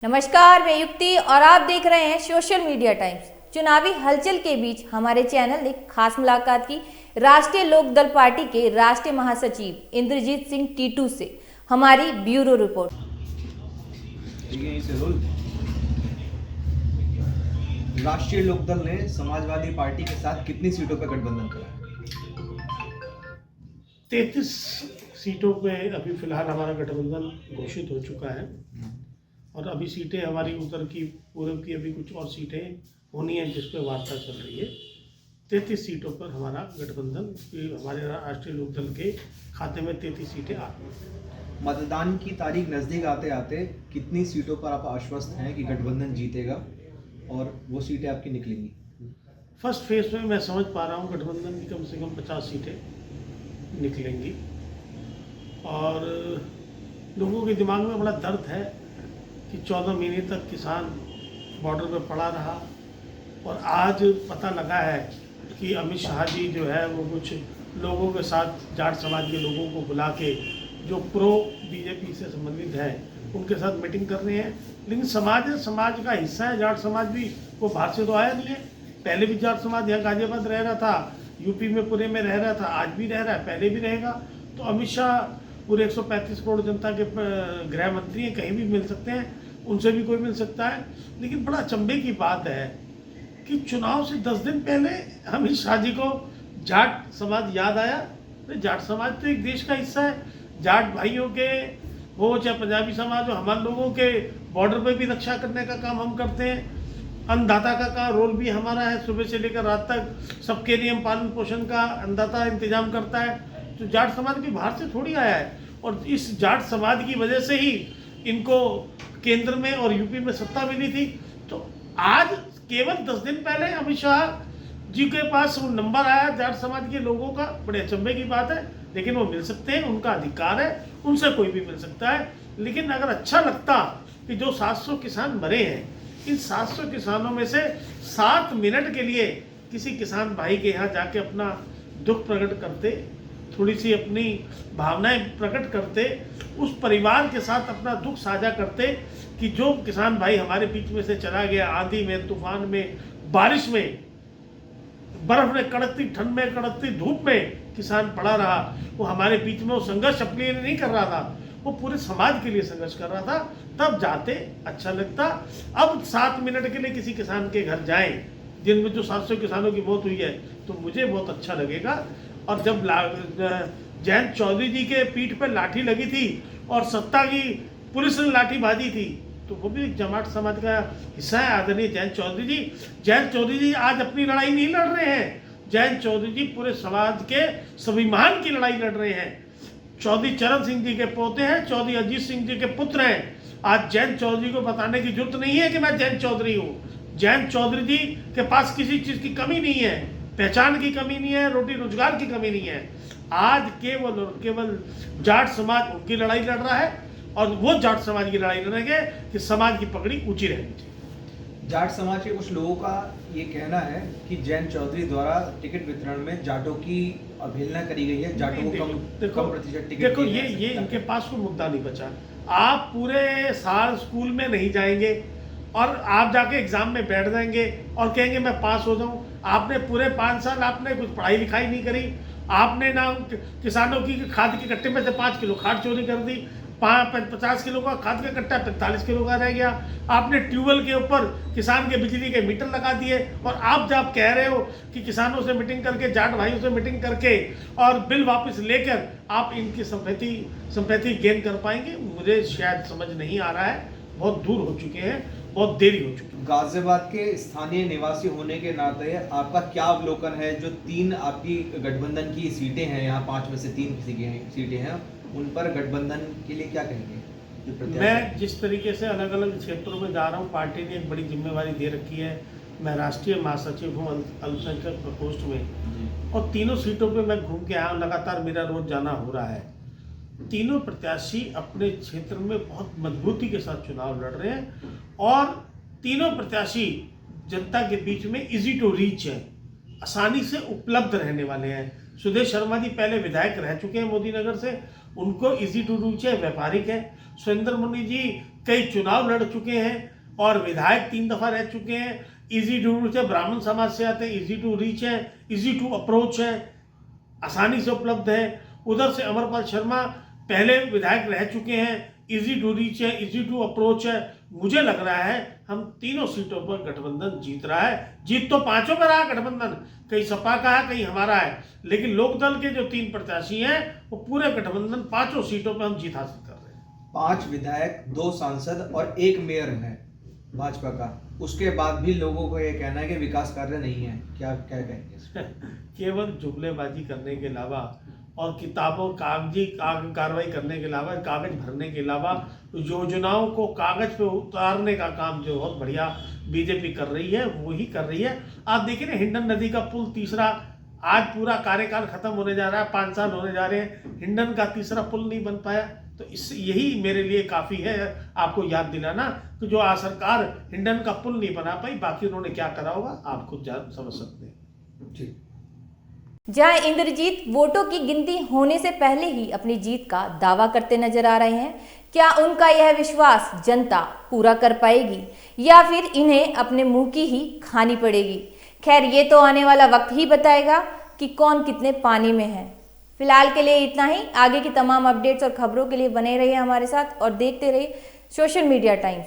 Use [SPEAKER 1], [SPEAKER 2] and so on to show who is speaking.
[SPEAKER 1] नमस्कार, मैं युक्ति और आप देख रहे हैं सोशल मीडिया टाइम्स। चुनावी हलचल के बीच हमारे चैनल ने खास मुलाकात की राष्ट्रीय लोकदल पार्टी के राष्ट्रीय महासचिव इंद्रजीत सिंह टीटू से। हमारी ब्यूरो रिपोर्ट।
[SPEAKER 2] राष्ट्रीय लोकदल ने समाजवादी पार्टी के साथ कितनी सीटों पर गठबंधन करा?
[SPEAKER 3] 33 सीटों पे अभी फिलहाल हमारा गठबंधन घोषित हो चुका है और अभी सीटें हमारी उत्तर की पूर्व की अभी कुछ और सीटें होनी है जिस पे वार्ता चल रही है। 33 सीटों पर हमारा गठबंधन, हमारे राष्ट्रीय लोकदल के खाते में 33 सीटें आ रही हैं।
[SPEAKER 2] मतदान की तारीख नज़दीक आते आते कितनी सीटों पर आप आश्वस्त हैं कि गठबंधन जीतेगा और वो सीटें आपकी निकलेंगी?
[SPEAKER 3] फर्स्ट फेज में मैं समझ पा रहा हूँ गठबंधन की कम से कम 50 सीटें निकलेंगी और लोगों के दिमाग में बड़ा दर्द है कि 14 महीने तक किसान बॉर्डर पर पड़ा रहा और आज पता लगा है कि अमित शाह जी जो है वो कुछ लोगों के साथ, जाट समाज के लोगों को बुला के जो प्रो बीजेपी से संबंधित है उनके साथ मीटिंग कर रहे हैं। लेकिन समाज का हिस्सा है जाट समाज भी, वो बाहर से तो आया नहीं है। पहले भी जाट समाज यहाँ गाजियाबाद रह रहा था, यूपी में पुणे में रह रहा था, आज भी रह रहा है, पहले भी रहेगा। तो अमित शाह पूरे 135 करोड़ जनता के गृह मंत्री हैं, कहीं भी मिल सकते हैं, उनसे भी कोई मिल सकता है। लेकिन बड़ा अचंभे की बात है कि चुनाव से 10 दिन पहले अमित शाह जी को जाट समाज याद आया। तो जाट समाज तो एक देश का हिस्सा है। जाट भाइयों के हो चाहे पंजाबी समाज हो, हमारे लोगों के बॉर्डर पे भी रक्षा करने का काम हम करते हैं। अन्नदाता का रोल भी हमारा है, सुबह से लेकर रात तक सबके लिए हम पालन पोषण का अन्नदाता इंतजाम करता है। तो जाट समाज भी बाहर से थोड़ी आया है और इस जाट समाज की वजह से ही इनको केंद्र में और यूपी में सत्ता मिली थी। तो आज केवल 10 दिन पहले अमित शाह जी के पास वो नंबर आया जाट समाज के लोगों का, बड़े अचंभे की बात है। लेकिन वो मिल सकते हैं, उनका अधिकार है, उनसे कोई भी मिल सकता है। लेकिन अगर अच्छा लगता कि जो 700 किसान मरे हैं, इन 700 किसानों में से 7 मिनट के लिए किसी किसान भाई के यहाँ जाके अपना दुख प्रकट करते, थोड़ी सी अपनी भावनाएं प्रकट करते, उस परिवार के साथ अपना दुख साझा करते कि जो किसान भाई हमारे बीच में से चला गया, आंधी में, तूफान में, बारिश में, बर्फ में, कड़कती ठंड में, कड़कती धूप में किसान पड़ा रहा, वो हमारे बीच में वो संघर्ष अपने लिए नहीं कर रहा था, वो पूरे समाज के लिए संघर्ष कर रहा था। तब जाते अच्छा लगता। अब 7 मिनट के लिए किसी किसान के घर जाएं जिनमें जो 700 किसानों की मौत हुई है, तो मुझे बहुत अच्छा लगेगा। और जब जयंत चौधरी जी के पीठ पर लाठी लगी थी और सत्ता की पुलिस ने लाठी बांधी थी, तो वो भी जाट समाज का हिस्सा है आदरणीय जयंत चौधरी जी। जयंत चौधरी जी आज अपनी लड़ाई नहीं लड़ रहे हैं, जयंत चौधरी जी पूरे समाज के स्वाभिमान की लड़ाई लड़ रहे हैं। चौधरी चरण सिंह जी के पोते हैं, चौधरी अजीत सिंह जी के पुत्र हैं। आज जयंत चौधरी को बताने की जरूरत नहीं है कि मैं जयंत चौधरी हूँ। जयंत चौधरी जी के पास किसी चीज़ की कमी नहीं है, पहचान की कमी नहीं है, रोटी रोजगार की कमी नहीं है। आज केवल और केवल जाट समाज उनकी लड़ाई लड़ रहा है और वो जाट समाज की लड़ाई लड़ेंगे कि समाज की पकड़ी ऊंची रहनी चाहिए।
[SPEAKER 2] जाट समाज के कुछ लोगों का ये कहना है कि जयंत चौधरी द्वारा टिकट वितरण में जाटों की अवहेलना करी गई है, जाटों को कम प्रतिशत टिकट।
[SPEAKER 3] देखो ये इनके पास कोई मुद्दा नहीं बचा। आप पूरे साल स्कूल में नहीं जाएंगे और आप जाके एग्जाम में बैठ जाएंगे और कहेंगे मैं पास हो जाऊं। आपने पूरे 5 साल आपने कुछ पढ़ाई लिखाई नहीं करी। आपने ना किसानों की खाद के कट्टे में से 5 किलो खाद चोरी कर दी, 50 किलो का खाद का कट्टा 45 किलो का रह गया। आपने ट्यूबवेल के ऊपर किसान के बिजली के मीटर लगा दिए और आप जब कह रहे हो कि किसानों से मीटिंग करके, जाट भाइयों से मीटिंग करके और बिल वापस लेकर आप इनकी संपत्ति गेन कर पाएंगे, मुझे शायद समझ नहीं आ रहा है। बहुत दूर हो चुके हैं, बहुत देरी हो चुकी है।
[SPEAKER 2] गाजियाबाद के स्थानीय निवासी होने के नाते आपका क्या अवलोकन है? जो 3 आपकी गठबंधन की सीटें हैं, यहाँ 5 में से 3 किसी की सीटें हैं, उन पर गठबंधन के लिए क्या कहेंगे?
[SPEAKER 3] मैं जिस तरीके से अलग अलग क्षेत्रों में जा रहा हूँ, पार्टी ने एक बड़ी जिम्मेवारी दे रखी है। मैं राष्ट्रीय महासचिव हूँ अल्पसंख्यक प्रकोष्ठ में और तीनों सीटों पे मैं घूम के आया हूँ। लगातार मेरा रोज जाना हो रहा है। तीनों प्रत्याशी अपने क्षेत्र में बहुत मजबूती के साथ चुनाव लड़ रहे हैं और तीनों प्रत्याशी जनता के बीच में इजी टू रीच है, आसानी से उपलब्ध रहने वाले हैं। सुदेश शर्मा जी पहले विधायक रह चुके हैं मोदी नगर से उनको इजी टू रीच है, व्यापारिक है। सुरेंद्र मुनि जी कई चुनाव लड़ चुके हैं और विधायक 3 दफा रह चुके हैं। इजी टू रीच है, ब्राह्मण समाज से आते हैं, इजी टू रीच है, इजी टू अप्रोच है, आसानी से उपलब्ध है। उधर से अमरपाल शर्मा पहले विधायक रह चुके हैं, इजी टू रीच है, इजी टू अप्रोच है। मुझे लग रहा है हम तीनों सीटों पर गठबंधन जीत रहा है। जीत तो 5 का रहा गठबंधन, कहीं सपा का है, कहीं हमारा है, लेकिन लोकदल के जो 3 प्रत्याशी हैं वो पूरे गठबंधन 5 सीटों पर हम जीत हासिल कर रहे हैं।
[SPEAKER 2] 5 विधायक, 2 सांसद और 1 मेयर है भाजपा का। उसके बाद भी लोगों को ये कहना है कि विकास कार्य नहीं है, क्या क्या कहेंगे इस पर?
[SPEAKER 3] केवल जुमलेबाजी करने के अलावा और किताबों कागजी कार्रवाई करने के अलावा, कागज भरने के अलावा योजनाओं को कागज पे उतारने का काम जो बहुत बढ़िया बीजेपी कर रही है वो ही कर रही है। आप देखिए ना, हिंडन नदी का पुल तीसरा, आज पूरा कार्यकाल खत्म होने जा रहा है, 5 साल होने जा रहे हैं, हिंडन का तीसरा पुल नहीं बन पाया। तो इस यही मेरे लिए काफ़ी है आपको याद दिलाना कि जो सरकार हिंडन का पुल नहीं बना पाई, बाकी उन्होंने क्या करा होगा आप खुद समझ सकते हैं।
[SPEAKER 2] ठीक।
[SPEAKER 1] जहां इंद्रजीत वोटों की गिनती होने से पहले ही अपनी जीत का दावा करते नजर आ रहे हैं, क्या उनका यह विश्वास जनता पूरा कर पाएगी या फिर इन्हें अपने मुंह की ही खानी पड़ेगी? खैर, ये तो आने वाला वक्त ही बताएगा कि कौन कितने पानी में है। फिलहाल के लिए इतना ही। आगे की तमाम अपडेट्स और खबरों के लिए बने रहिए हमारे साथ और देखते रहिए सोशल मीडिया टाइम्स।